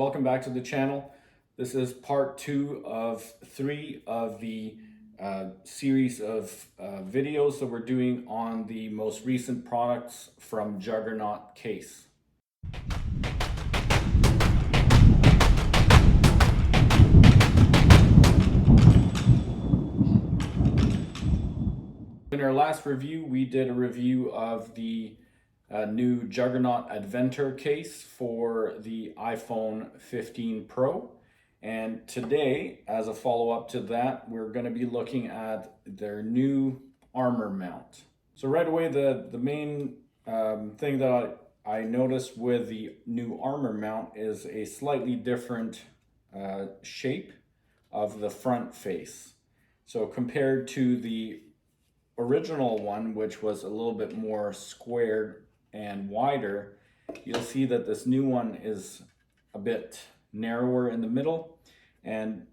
Welcome back to the channel. This is part 2 of 3 of the series of videos that we're doing on the most recent products from Juggernaut Case. In our last review, we did a review of the new Juggernaut Adventure case for the iPhone 15 Pro. And today, as a follow-up to that, we're going to be looking at their new Armour mount. So right away, the main thing that I noticed with the new Armour mount is a slightly different shape of the front face. So compared to the original one, which was a little bit more squared and wider, you'll see that this new one is a bit narrower in the middle and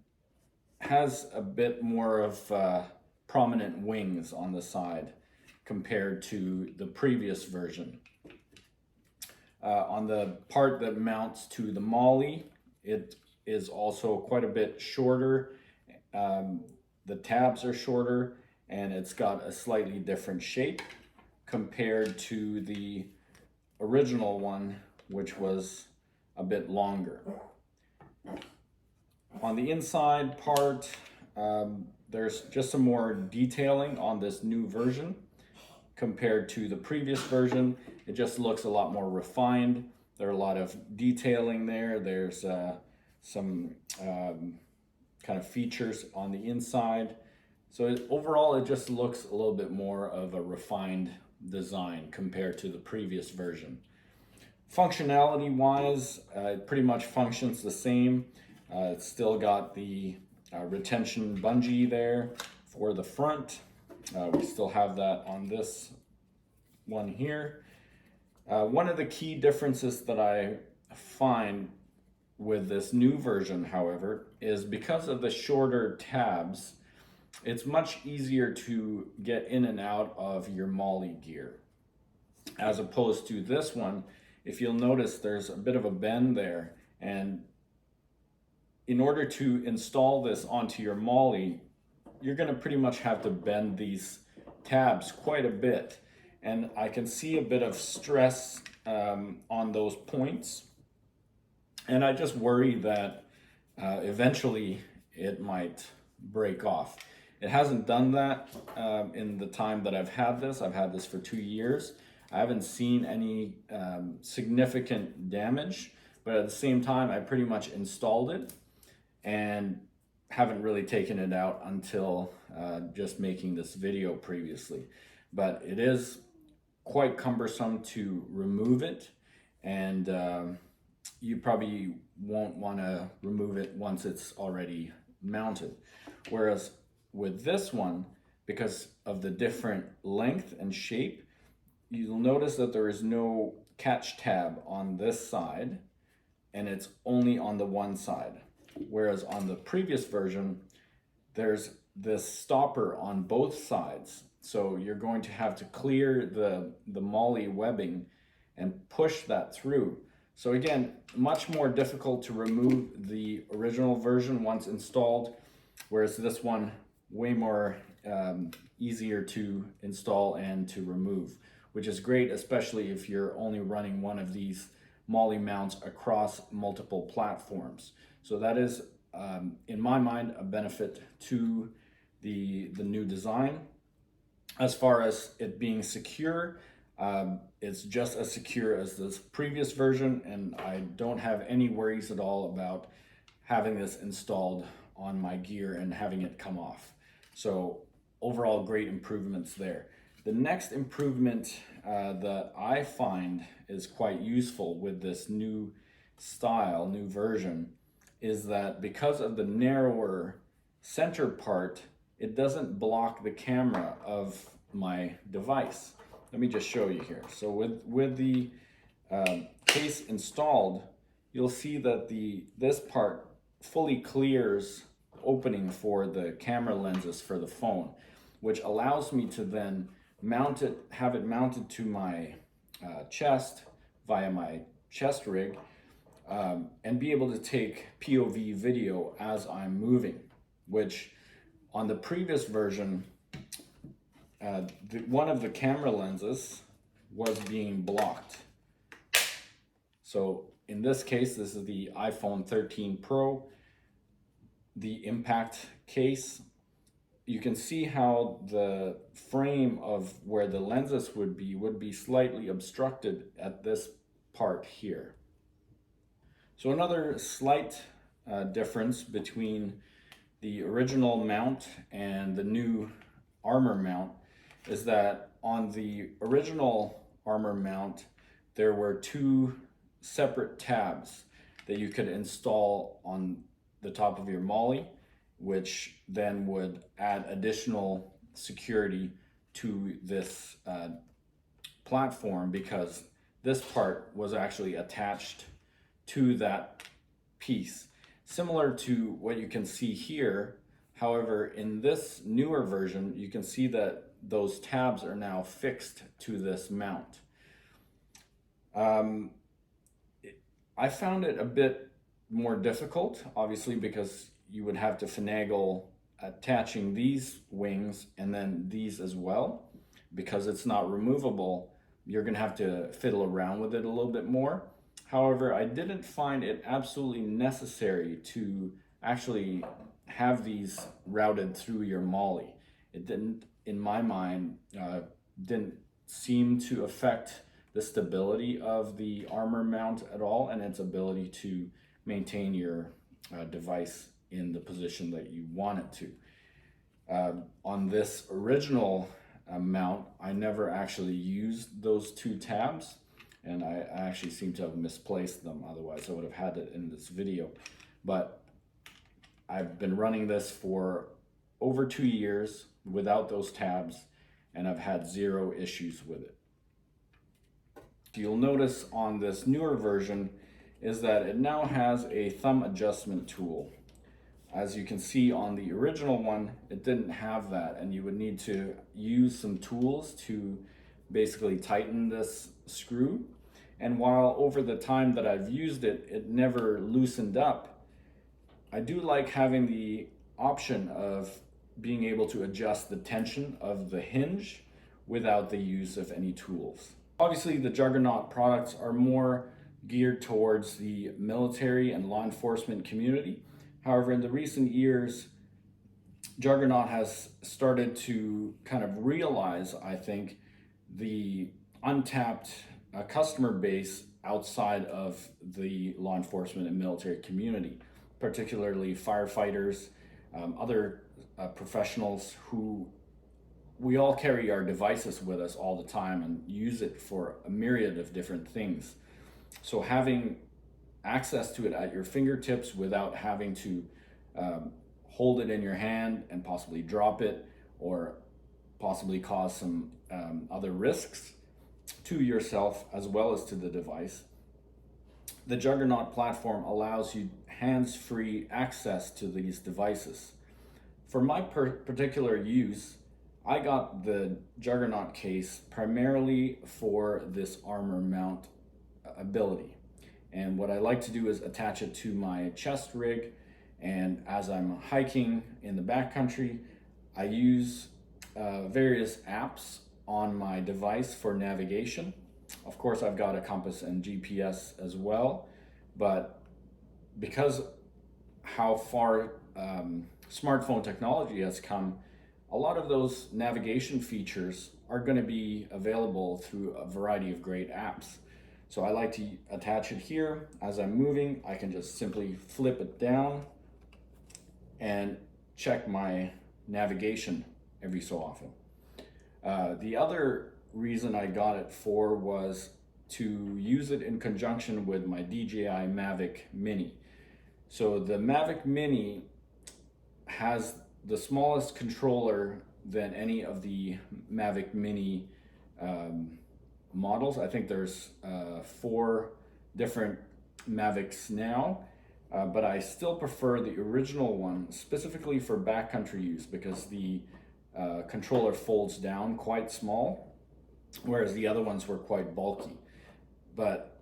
has a bit more of prominent wings on the side compared to the previous version. On the part that mounts to the MOLLE, it is also quite a bit shorter. The tabs are shorter and it's got a slightly different shape compared to the original one, which was a bit longer. On the inside part, there's just some more detailing on this new version compared to the previous version. It just looks a lot more refined. There are a lot of detailing there. There's some kind of features on the inside. So overall, it just looks a little bit more of a refined design compared to the previous version. Functionality wise, it pretty much functions the same. It's still got the retention bungee there for the front. We still have that on this one here. One of the key differences that I find with this new version, however, is because of the shorter tabs, it's much easier to get in and out of your MOLLE gear. As opposed to this one, if you'll notice, there's a bit of a bend there. And in order to install this onto your MOLLE, you're going to pretty much have to bend these tabs quite a bit. And I can see a bit of stress on those points. And I just worry that eventually it might break off. It hasn't done that in the time that I've had this. I've had this for 2 years. I haven't seen any significant damage, but at the same time, I pretty much installed it and haven't really taken it out until just making this video previously. But it is quite cumbersome to remove it, and you probably won't want to remove it once it's already mounted. Whereas with this one, because of the different length and shape, you'll notice that there is no catch tab on this side, and it's only on the one side. Whereas on the previous version, there's this stopper on both sides. So you're going to have to clear the MOLLE webbing and push that through. So again, much more difficult to remove the original version once installed, whereas this one, way more easier to install and to remove, which is great, especially if you're only running one of these MOLLE mounts across multiple platforms. So that is, in my mind, a benefit to the new design. As far as it being secure, it's just as secure as this previous version, and I don't have any worries at all about having this installed on my gear and having it come off. So overall, great improvements there. The next improvement that I find is quite useful with this new style, new version, is that because of the narrower center part, it doesn't block the camera of my device. Let me just show you here. So with the case installed, you'll see that this part fully clears opening for the camera lenses for the phone, which allows me to then mount it, have it mounted to my chest via my chest rig, and be able to take POV video as I'm moving, which on the previous version, one of the camera lenses was being blocked. So in this case, this is the iPhone 13 Pro, the impact case. You can see how the frame of where the lenses would be slightly obstructed at this part here. So another slight difference between the original mount and the new Armour mount is that on the original Armour mount, there were two separate tabs that you could install on the top of your MOLLE, which then would add additional security to this platform, because this part was actually attached to that piece. Similar to what you can see here, however, in this newer version, you can see that those tabs are now fixed to this mount. I found it a bit more difficult, obviously, because you would have to finagle attaching these wings and then these as well. Because it's not removable, you're gonna have to fiddle around with it a little bit more. However, I didn't find it absolutely necessary to actually have these routed through your MOLLE. It didn't, in my mind, didn't seem to affect the stability of the Armour mount at all, and its ability to maintain your device in the position that you want it to. On this original mount, I never actually used those two tabs, and I actually seem to have misplaced them. Otherwise I would have had it in this video. But I've been running this for over 2 years without those tabs, and I've had zero issues with it. You'll notice on this newer version is that it now has a thumb adjustment tool. As you can see on the original one, it didn't have that, and you would need to use some tools to basically tighten this screw. And while over the time that I've used it, it never loosened up, I do like having the option of being able to adjust the tension of the hinge without the use of any tools. Obviously, the Juggernaut products are more geared towards the military and law enforcement community. However, in the recent years, Juggernaut has started to kind of realize, I think, the untapped customer base outside of the law enforcement and military community, particularly firefighters, other professionals who we all carry our devices with us all the time and use it for a myriad of different things. So having access to it at your fingertips without having to hold it in your hand and possibly drop it, or possibly cause some other risks to yourself as well as to the device. The Juggernaut platform allows you hands-free access to these devices. For my particular use, I got the Juggernaut case primarily for this Armour mount ability. And what I like to do is attach it to my chest rig, and as I'm hiking in the backcountry, I use various apps on my device for navigation. Of course, I've got a compass and GPS as well, but because how far smartphone technology has come, a lot of those navigation features are going to be available through a variety of great apps. So I like to attach it here. As I'm moving, I can just simply flip it down and check my navigation every so often. The other reason I got it for was to use it in conjunction with my DJI Mavic Mini. So the Mavic Mini has the smallest controller than any of the Mavic Mini models. I think there's 4 different Mavics now, but I still prefer the original one, specifically for backcountry use, because the controller folds down quite small, whereas the other ones were quite bulky. But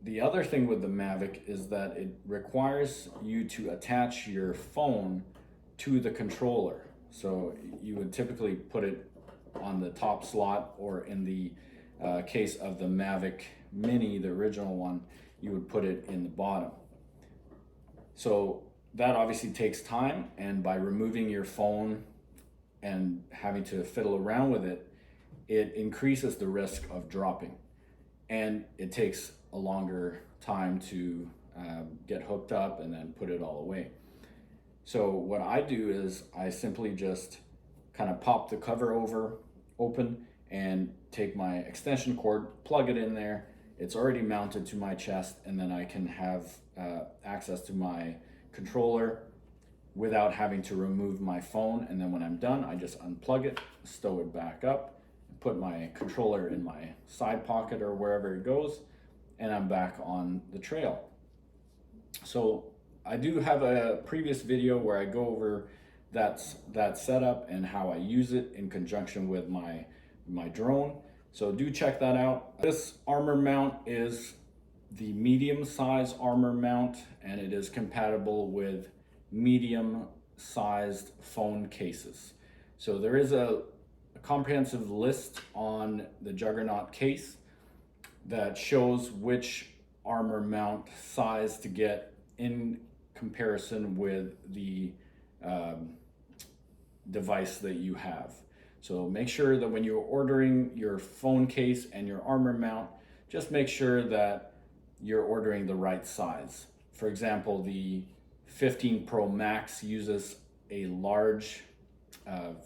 The other thing with the Mavic is that it requires you to attach your phone to the controller. So you would typically put it on the top slot, or in the case of the Mavic Mini, the original one, you would put it in the bottom. So that obviously takes time, and by removing your phone and having to fiddle around with it, it increases the risk of dropping, and it takes a longer time to get hooked up and then put it all away. So what I do is I simply just kind of pop the cover open and take my extension cord, plug it in there. It's already mounted to my chest, and then I can have access to my controller without having to remove my phone. And then when I'm done, I just unplug it, stow it back up, put my controller in my side pocket or wherever it goes, and I'm back on the trail. So I do have a previous video where I go over that setup and how I use it in conjunction with my drone. So do check that out. This Armour mount is the medium size Armour mount, and it is compatible with medium sized phone cases. So there is a comprehensive list on the Juggernaut Case that shows which Armour mount size to get in comparison with the device that you have. So make sure that when you're ordering your phone case and your Armour mount, just make sure that you're ordering the right size. For example, the 15 Pro Max uses a large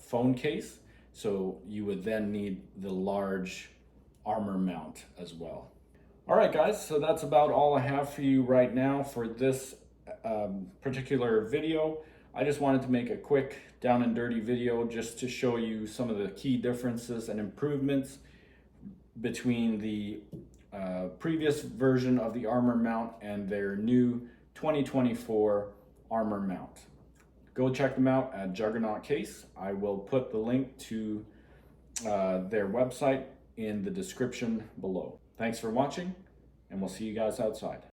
phone case, so you would then need the large Armour mount as well. All right, guys, so that's about all I have for you right now for this particular video. I just wanted to make a quick down and dirty video just to show you some of the key differences and improvements between the previous version of the Armour mount and their new 2024 Armour mount. Go check them out at Juggernaut Case. I will put the link to their website in the description below. Thanks for watching, and we'll see you guys outside.